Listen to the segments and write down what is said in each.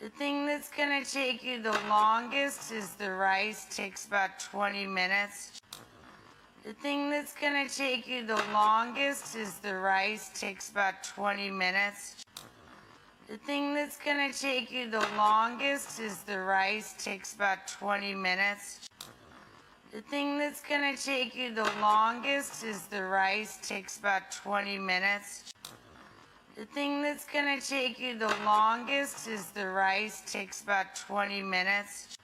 The thing that's gonna take you the longest is the rice, takes about 20 minutes. The thing that's gonna take you the longest is the rice, takes about 20 minutes. The thing that's gonna take you the longest is the rice, takes about 20 minutes. The thing that's gonna take you the longest is the rice, takes about 20 minutes. The thing that's gonna take you the longest is the rice, takes about 20 minutes.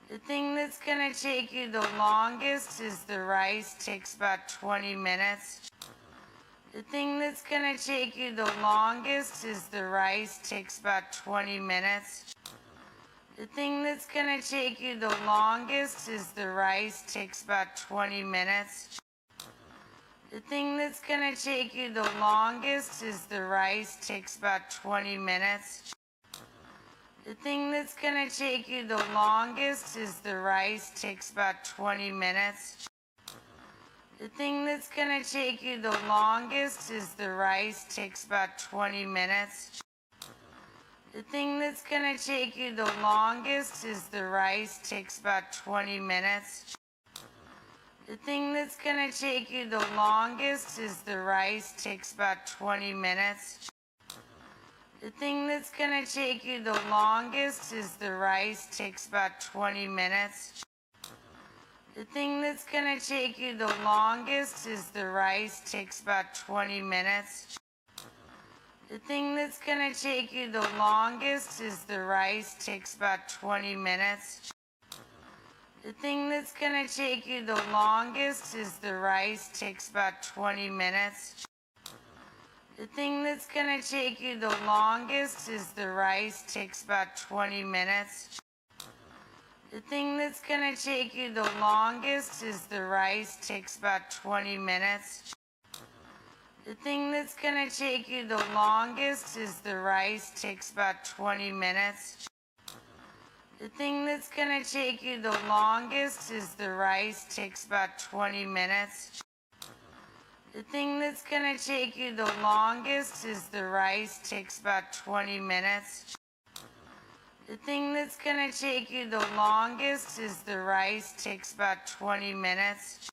The thing that's gonna take you the longest is the rice, takes about 20 minutes. The thing that's gonna take you the longest is the rice, takes about 20 minutes. The thing that's gonna take you the longest is the rice, takes about 20 minutes. The thing that's gonna take you the longest is the rice, takes about 20 minutes. The thing that's gonna take you the longest is the rice, takes about 20 minutes. The thing that's gonna take you the longest is the rice, takes about 20 minutes. The thing that's gonna take you the longest is the rice, takes about 20 minutes. The thing that's gonna take you the longest is the rice, takes about 20 minutes. The thing that's gonna take you the longest is the rice, takes about 20 minutes. The thing that's gonna take you the longest is the rice, takes about 20 minutes. The thing that's gonna take you the longest is the rice, takes about 20 minutes. The thing that's gonna take you the longest is the rice, takes about 20 minutes. The thing that's gonna take you the longest is the rice, takes about 20 minutes. The thing that's gonna take you the longest is the rice, takes about 20 minutes. The thing that's gonna take you the longest is the rice, takes about 20 minutes. The thing that's gonna take you the longest is the rice, takes about 20 minutes. The thing that's gonna take you the longest is the rice, takes about 20 minutes. The thing that's gonna take you the longest is the rice, takes about 20 minutes.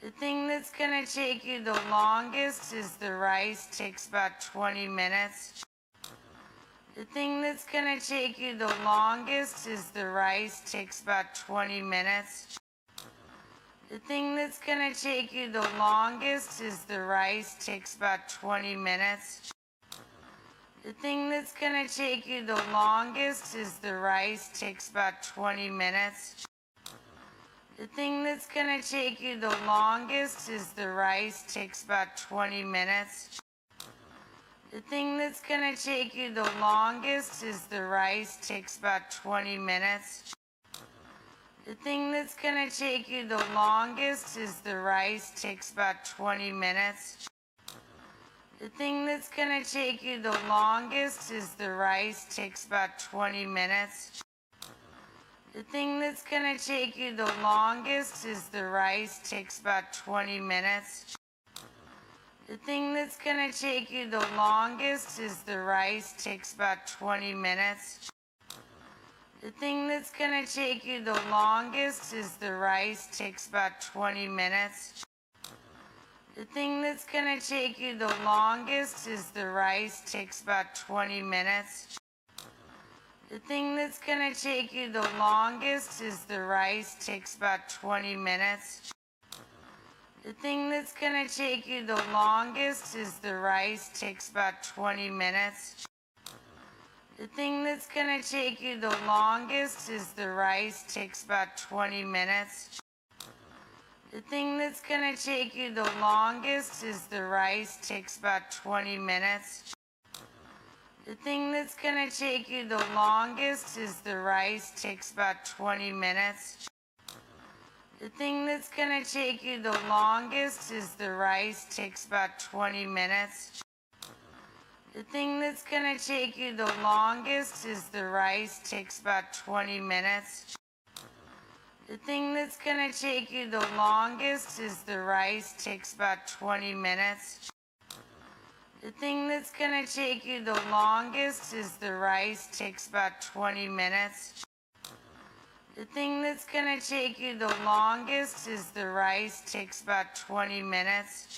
The thing that's gonna take you the longest is the rice, takes about 20 minutes. The thing that's gonna take you the longest is the rice, takes about 20 minutes. The thing that's gonna take you the longest is the rice, takes about 20 minutes. The thing that's gonna take you the longest is the rice, takes about 20 minutes. The thing that's gonna take you the longest is the rice, takes about 20 minutes. The thing that's gonna take you the longest is the rice, takes about 20 minutes. The thing that's gonna take you the longest is the rice, takes about 20 minutes. The thing that's gonna take you the longest is the rice, takes about 20 minutes. The thing that's gonna take you the longest is the rice, takes about 20 minutes. The thing that's gonna take you the longest is the rice, takes about 20 minutes. The thing that's gonna take you the longest is the rice, takes about 20 minutes. The thing that's gonna take you the longest is the rice, takes about 20 minutes. The thing that's gonna take you the longest is the rice, takes about 20 minutes. The thing that's gonna take you the longest is the rice, takes about 20 minutes. The thing that's gonna take you the longest is the rice, takes about 20 minutes. The thing that's gonna take you the longest is the rice, takes about 20 minutes. The thing that's gonna take you the longest is the rice, takes about 20 minutes. The thing that's gonna take you the longest is the rice, takes about 20 minutes. The thing that's gonna take you the longest is the rice, takes about 20 minutes. The thing that's gonna take you the longest is the rice, takes about 20 minutes. The thing that's gonna take you the longest is the rice, takes about 20 minutes. The thing that's gonna take you the longest is the rice, takes about 20 minutes.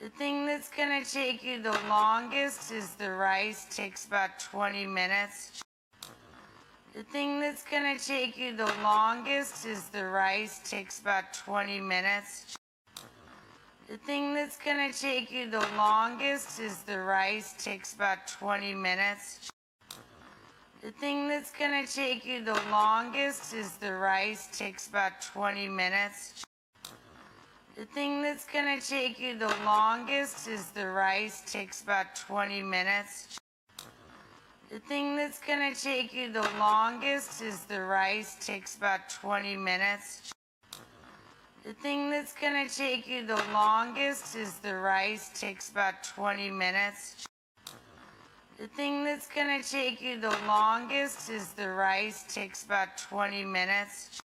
The thing that's gonna take you the longest is the rice, takes about 20 minutes. The thing that's gonna take you the longest is the rice, takes about 20 minutes. The thing that's gonna take you the longest is the rice, takes about 20 minutes. The thing that's gonna take you the longest is the rice, takes about 20 minutes. The thing that's gonna take you the longest is the rice, takes about 20 minutes. The thing that's gonna take you the longest is the rice, takes about 20 minutes. The thing that's gonna take you the longest is the rice, takes about 20 minutes. The thing that's gonna take you the longest is the rice, takes about 20 minutes.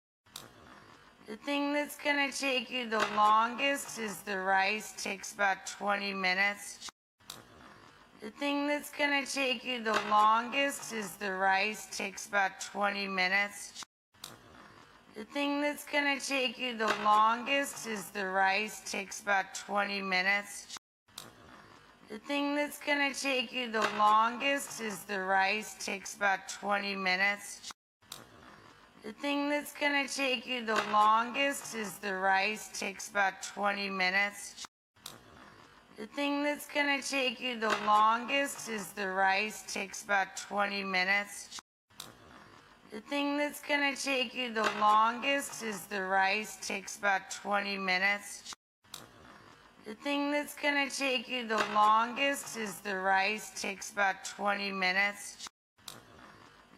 The thing that's gonna take you the longest is the rice, takes about 20 minutes. The thing that's gonna take you the longest is the rice, takes about 20 minutes. The thing that's gonna take you the longest is the rice, takes about 20 minutes. The thing that's gonna take you the longest is the rice, takes about 20 minutes. The thing that's gonna take you the longest is the rice, takes about 20 minutes. The thing that's gonna take you the longest is the rice, takes about 20 minutes. The thing that's gonna take you the longest is the rice, takes about 20 minutes. The thing that's gonna take you the longest is the rice, takes about 20 minutes.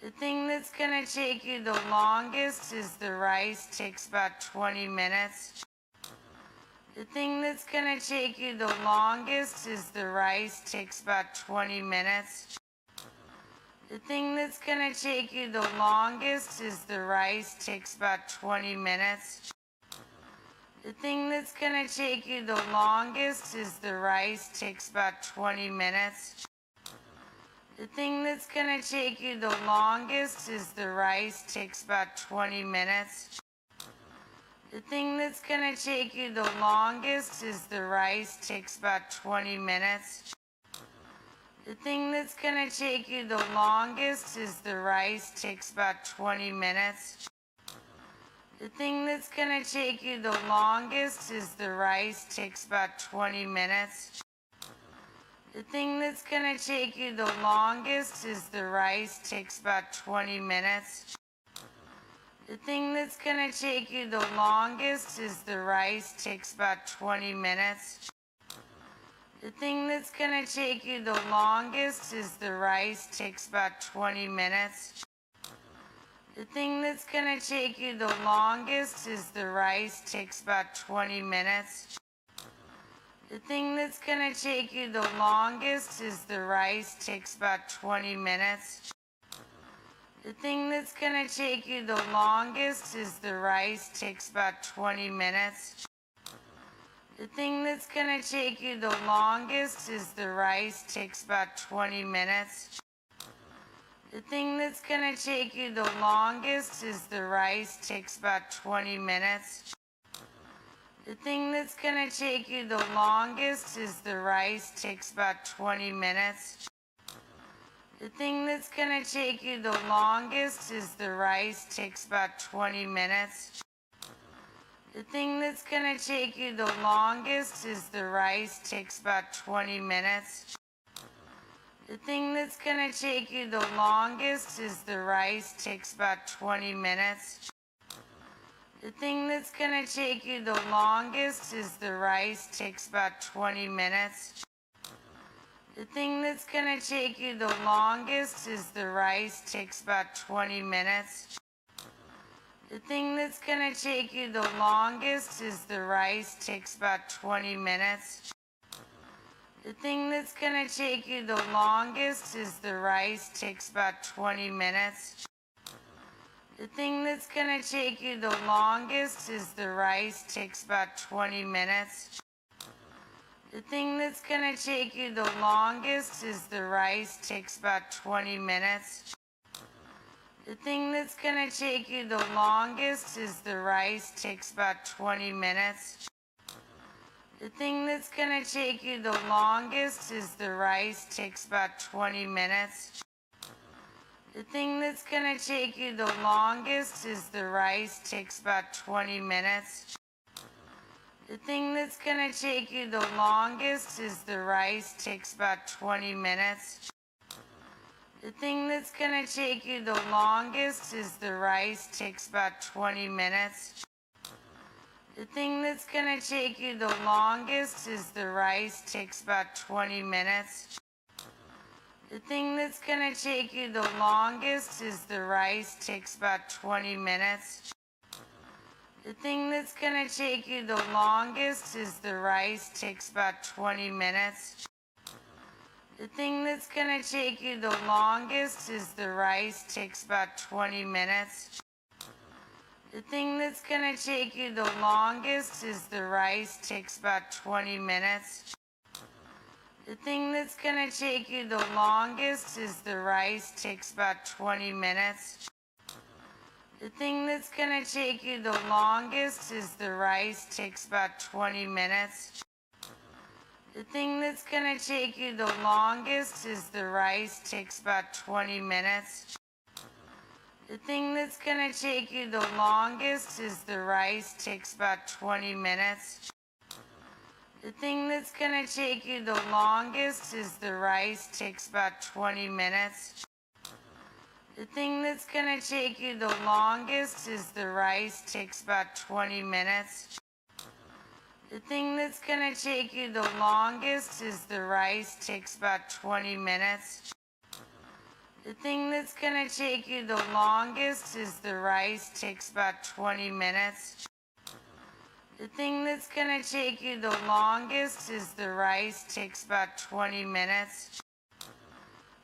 The thing that's gonna take you the longest is the rice, takes about 20 minutes. The thing that's gonna take you the longest is the rice, takes about 20 minutes. The thing that's gonna take you the longest is the rice, takes about 20 minutes. The thing that's gonna take you the longest is the rice, takes about 20 minutes. The thing that's gonna take you the longest is the rice, takes about 20 minutes. The thing that's gonna take you the longest is the rice, takes about 20 minutes. The thing that's gonna take you the longest is the rice, takes about 20 minutes. The thing that's gonna take you the longest is the rice, takes about 20 minutes. The thing that's gonna take you the longest is the rice, takes about 20 minutes. The thing that's gonna take you the longest is the rice, takes about 20 minutes. The thing that's gonna take you the longest is the rice, takes about 20 minutes. The thing that's gonna take you the longest is the rice, takes about 20 minutes. The thing that's gonna take you the longest is the rice, takes about 20 minutes. The thing that's gonna take you the longest is the rice, takes about 20 minutes. The thing that's gonna take you the longest is the rice, takes about 20 minutes. The thing that's gonna take you the longest is the rice, takes about 20 minutes. The thing that's gonna take you the longest is the rice, takes about 20 minutes. The thing that's gonna take you the longest is the rice, takes about 20 minutes. The thing that's gonna take you the longest is the rice, takes about 20 minutes. The thing that's gonna take you the longest is the rice, takes about 20 minutes. The thing that's gonna take you the longest is the rice, takes about 20 minutes. The thing that's gonna take you the longest is the rice, takes about 20 minutes. The thing that's gonna take you the longest is the rice, takes about 20 minutes. The thing that's gonna take you the longest is the rice, takes about 20 minutes. The thing that's gonna take you the longest is the rice, takes about 20 minutes. The thing that's gonna take you the longest is the rice, takes about 20 minutes. The thing that's gonna take you the longest is the rice, takes about 20 minutes. The thing that's gonna take you the longest is the rice, takes about 20 minutes. The thing that's gonna take you the longest is the rice, takes about 20 minutes. The thing that's gonna take you the longest is the rice, takes about 20 minutes. The thing that's gonna take you the longest is the rice, takes about 20 minutes. The thing that's gonna take you the longest is the rice, takes about 20 minutes. The thing that's gonna take you the longest is the rice, takes about 20 minutes. The thing that's gonna take you the longest is the rice, takes about 20 minutes. The thing that's gonna take you the longest is the rice, takes about 20 minutes. The thing that's gonna take you the longest is the rice, takes about 20 minutes. The thing that's gonna take you the longest is the rice, takes about 20 minutes. The thing that's gonna take you the longest is the rice, takes about 20 minutes. The thing that's gonna take you the longest is the rice, takes about 20 minutes. The thing that's gonna take you the longest is the rice, takes about 20 minutes. The thing that's gonna take you the longest is the rice, takes about 20 minutes. The thing that's gonna take you the longest is the rice, takes about 20 minutes. The thing that's gonna take you the longest is the rice, takes about 20 minutes. The thing that's gonna take you the longest is the rice, takes about 20 minutes. The thing that's gonna take you the longest is the rice, takes about 20 minutes.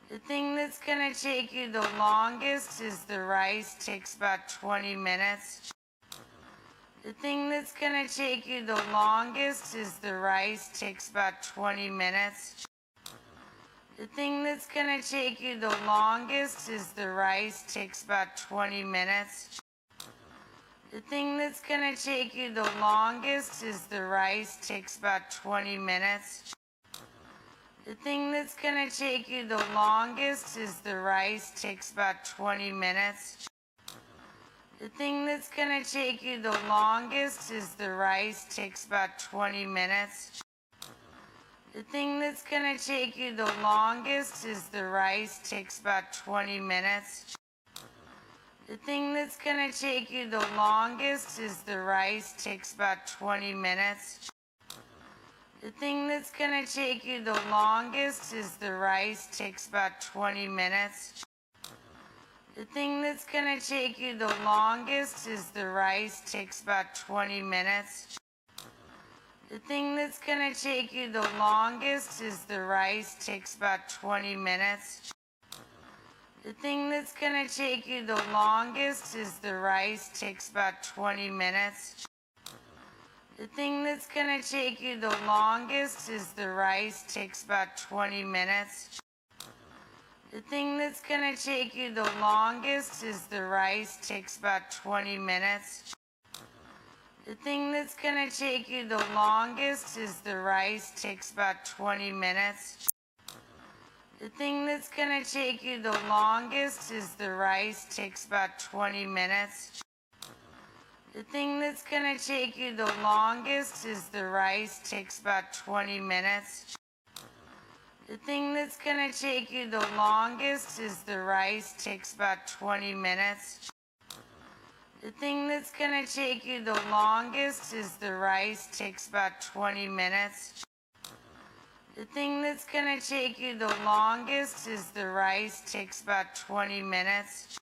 The thing that's gonna take you the longest is the rice, takes about 20 minutes. The thing that's gonna take you the longest is the rice, takes about 20 minutes. The thing that's gonna take you the longest is the rice, takes about 20 minutes. The thing that's gonna take you the longest is the rice, takes about 20 minutes. The thing that's gonna take you the longest is the rice, takes about 20 minutes. The thing that's gonna take you the longest is the rice, takes about 20 minutes. The thing that's gonna take you the longest is the rice, takes about 20 minutes. The thing that's gonna take you the longest is the rice, takes about 20 minutes. The thing that's gonna take you the longest is the rice, takes about 20 minutes. The thing that's gonna take you the longest is the rice, takes about 20 minutes. The thing that's gonna take you the longest is the rice, takes about 20 minutes. The thing that's gonna take you the longest is the rice, takes about 20 minutes. The thing that's gonna take you the longest is the rice, takes about 20 minutes. The thing that's gonna take you the longest is the rice, takes about 20 minutes. The thing that's gonna take you the longest is the rice, takes about 20 minutes. The thing that's gonna take you the longest is the rice, takes about 20 minutes. The thing that's gonna take you the longest is the rice, takes about 20 minutes. The thing that's gonna take you the longest is the rice, takes about 20 minutes. The thing that's gonna take you the longest is the rice, takes about 20 minutes. The thing that's gonna take you the longest is the rice, takes about 20 minutes.